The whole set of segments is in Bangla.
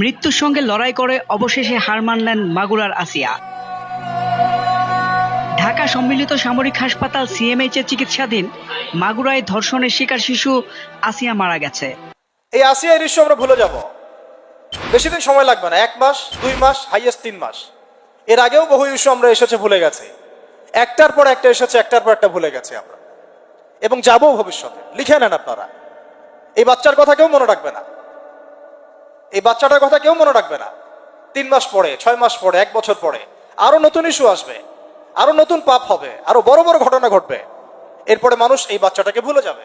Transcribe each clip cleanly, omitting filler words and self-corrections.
মৃত্যুর সঙ্গে লড়াই করে অবশেষে হার মানলেন মাগুরার আসিয়া। ঢাকা সম্মিলিত সামরিক হাসপাতাল সিএমএইচ এর চিকিৎসাধীন মাগুরায় ধর্ষণের শিকার শিশু আসিয়া মারা গেছে। এই আসিয়া ইস্যু আমরা ভুলে যাব, বেশি দিন সময় লাগবে না, 1 মাস 2 মাস হাইয়েস্ট 3 মাস। এর আগেও বহু ইস্যু আমরা এসেছে ভুলে গেছি, একটার পর একটা এসেছে, একটার পর একটা ভুলে গেছি আমরা, এবং যাবো ভবিষ্যতে। লিখে নেন আপনারা, এই বাচ্চার কথা কেউ মনে রাখবে না, এই বাচ্চাটার কথা কেউ মনে রাখবে না। 3 মাস পরে, 6 মাস পরে, 1 বছর পরে আরো নতুন ইস্যু আসবে, আরো নতুন পাপ হবে, আরো বড় বড় ঘটনা ঘটবে। এরপরে মানুষ এই বাচ্চাটাকে ভুলে যাবে।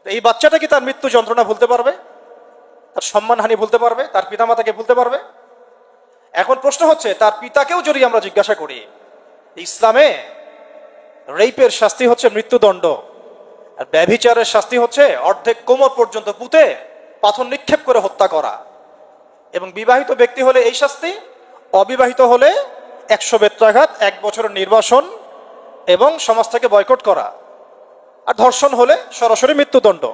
এই বাচ্চাটা কি তার মৃত্যু যন্ত্রণা ভুলতে পারবে? তার সম্মানহানি ভুলতে পারবে? তার পিতামাতাকে ভুলতে পারবে? এখন প্রশ্ন হচ্ছে, তার পিতাকেও যদি আমরা জিজ্ঞাসা করি, ইসলামে রেপের শাস্তি হচ্ছে মৃত্যুদণ্ড, আর ব্যভিচারের শাস্তি হচ্ছে অর্ধেক কোমর পর্যন্ত পুঁতে পাথর নিক্ষেপ করে হত্যা করা, এবং বিবাহিত ব্যক্তি হলে এই শাস্তি, অবিবাহিত হলে 100 বেত্রাঘাত, 1 বছরের নির্বাসন এবং সমাজ থেকে বয়কট করা, আর ধর্ষণ হলে সরাসরি মৃত্যুদণ্ড।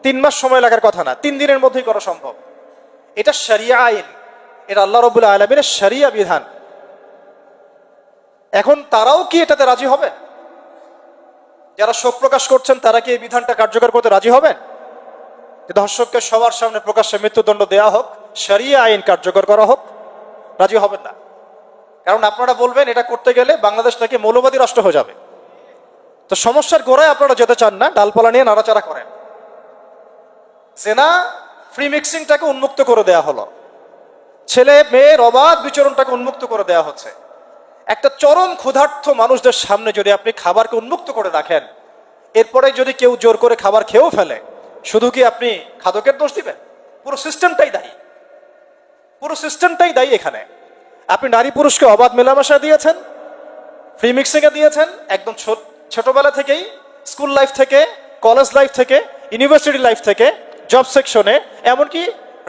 3 মাস সময় লাগার কথা না, 3 দিনের মধ্যেই করা সম্ভব। এটা শরিয়া আইন, এটা আল্লাহ রাব্বুল আলামিনের শরিয়া বিধান। এখন তারাও কি এটাতে রাজি হবে? যারা শোক প্রকাশ করছেন তারা কি এই বিধানটা কার্যকর করতে রাজি হবেন? ধর্ষককে সবার সামনে প্রকাশ্যে মৃত্যুদণ্ড দেওয়া হোক, শরিয়া আইন কার্যকর করা হোক? রাজি হবেন না, কারণ আপনারা বলবেন এটা করতে গেলে বাংলাদেশ নাকি মৌলবাদী রাষ্ট্র হয়ে যাবে। তো সমস্যার গোড়ায় আপনারা যেতে চান না, ডালপালা নিয়ে নাড়াচাড়া করেন। জেনা ফ্রি মিক্সিংটাকে উন্মুক্ত করে দেয়া হলো, ছেলে মেয়ের অবাধ বিচরণটাকে উন্মুক্ত করে দেয়া হচ্ছে। একটা চরম ক্ষুধার্ত মানুষদের সামনে যদি আপনি খাবারকে উন্মুক্ত করে রাখেন, এরপরে যদি কেউ জোর করে খাবার খেয়েও ফেলে, শুধু কি আপনি খাদকের দোষ দিবেন? পুরো সিস্টেমটাই দায়ী, পুরো সিস্টেমটাই দায়ী। এখানে আপনি নারী পুরুষকে অবাধ মেলামেশা দিয়েছেন, ফ্রি মিক্সিং এ দিয়েছেন, একদম ছোটবেলা থেকেই, স্কুল লাইফ থেকে, কলেজ লাইফ থেকে, ইউনিভার্সিটি লাইফ থেকে, জব সেকশনে, এমনকি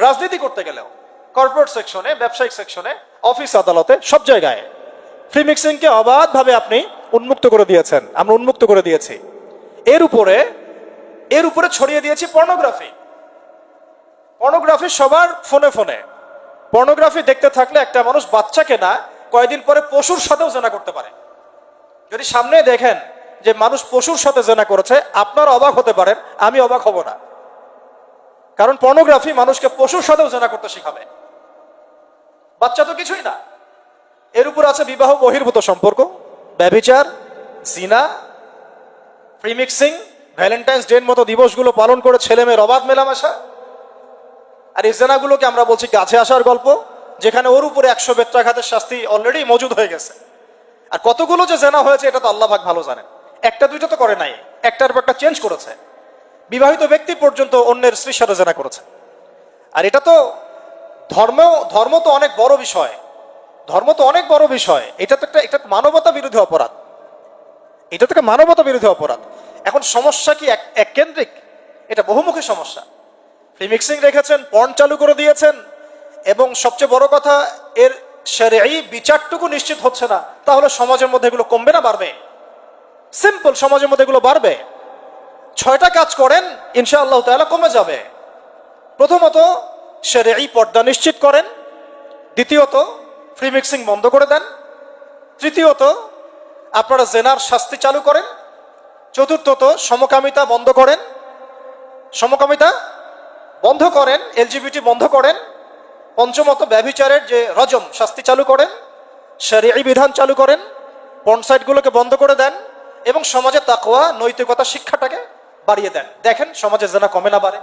রাজনীতি করতে গেলেও কর্পোরেট সেকশনে, ব্যবসায়িক সেকশনে, অফিস আদালতে, সব জায়গায় ফ্রি মিক্সিংকে অবাধভাবে আপনি উন্মুক্ত করে দিয়েছেন, আমরা উন্মুক্ত করে দিয়েছি। এর উপরে ছড়িয়ে দিয়েছি পর্নোগ্রাফি। পর্নোগ্রাফি সবার ফোনে ফোনে। পর্নোগ্রাফি দেখতে থাকলে একটা মানুষ বাচ্চাকে না, কয়েকদিন পরে পশুর সাথেও জেনা করতে পারে। যদি সামনে দেখেন যে মানুষ পশুর সাথে জেনা করেছে, আপনারা অবাক হতে পারেন, আমি অবাক হব না, কারণ পর্নোগ্রাফি মানুষকে পশুর সাথেও জেনা করতে শিখাবে। বাচ্চা তো কিছুই না। এর উপর আছে বিবাহ বহির্ভূত সম্পর্ক, ব্যভিচার, জিনা, ফ্রি মিক্সিং, ভ্যালেন্টাইন্স ডে মতো দিবসগুলো পালন করে ছেলে মেয়ের অবাধ মেলামেশা। আর এই জেনাগুলোকে আমরা বলছি কাছে আসার গল্প, যেখানে ওর উপরে 100 বেত্রাঘাতের শাস্তি অলরেডি মজুদ হয়ে গেছে। আর কতগুলো যে জেনা হয়েছে এটা তো আল্লাহ পাক ভালো জানেন। একটা দুইটা তো করে নাই, একটার পর একটা চেঞ্জ করেছে। বিবাহিত ব্যক্তি পর্যন্ত অন্যের স্ত্রীর সাথে জেনা করেছে। আর এটা তো ধর্ম তো অনেক বড় বিষয়, ধর্ম তো অনেক বড় বিষয়। এটা তো একটা মানবতা বিরোধী অপরাধ, এটা তো একটা মানবতা বিরোধী অপরাধ। এখন সমস্যা কি এক কেন্দ্রিক? এটা বহুমুখী সমস্যা। ফ্রি মিক্সিং রেখেছেন, পর্ন চালু করে দিয়েছেন, এবং সবচেয়ে বড় কথা, এর শরঈ বিচারটুকু নিশ্চিত হচ্ছে না। তাহলে সমাজের মধ্যে এগুলো কমবে না বাড়বে? সিম্পল, সমাজের মধ্যে এগুলো বাড়বে। 6টা কাজ করেন, ইনশাআল্লাহ তাআলা কমে যাবে। প্রথমত, শরঈ পর্দা নিশ্চিত করেন। দ্বিতীয়ত, ফ্রি মিক্সিং বন্ধ করে দেন। তৃতীয়ত, আপনারা জেনার শাস্তি চালু করেন। চতুর্থত, সমকামিতা বন্ধ করেন, সমকামিতা বন্ধ করেন, এলজিবিটি বন্ধ করেন। পঞ্চমত, ব্যভিচারের যে রজম শাস্তি চালু করেন, শরঈ বিধান চালু করেন, পর্ন সাইটগুলোকে বন্ধ করে দেন, এবং সমাজে তাকওয়া, নৈতিকতা শিক্ষাটাকে বাড়িয়ে দেন। দেখেন সমাজে জেনা কমে না বাড়ে।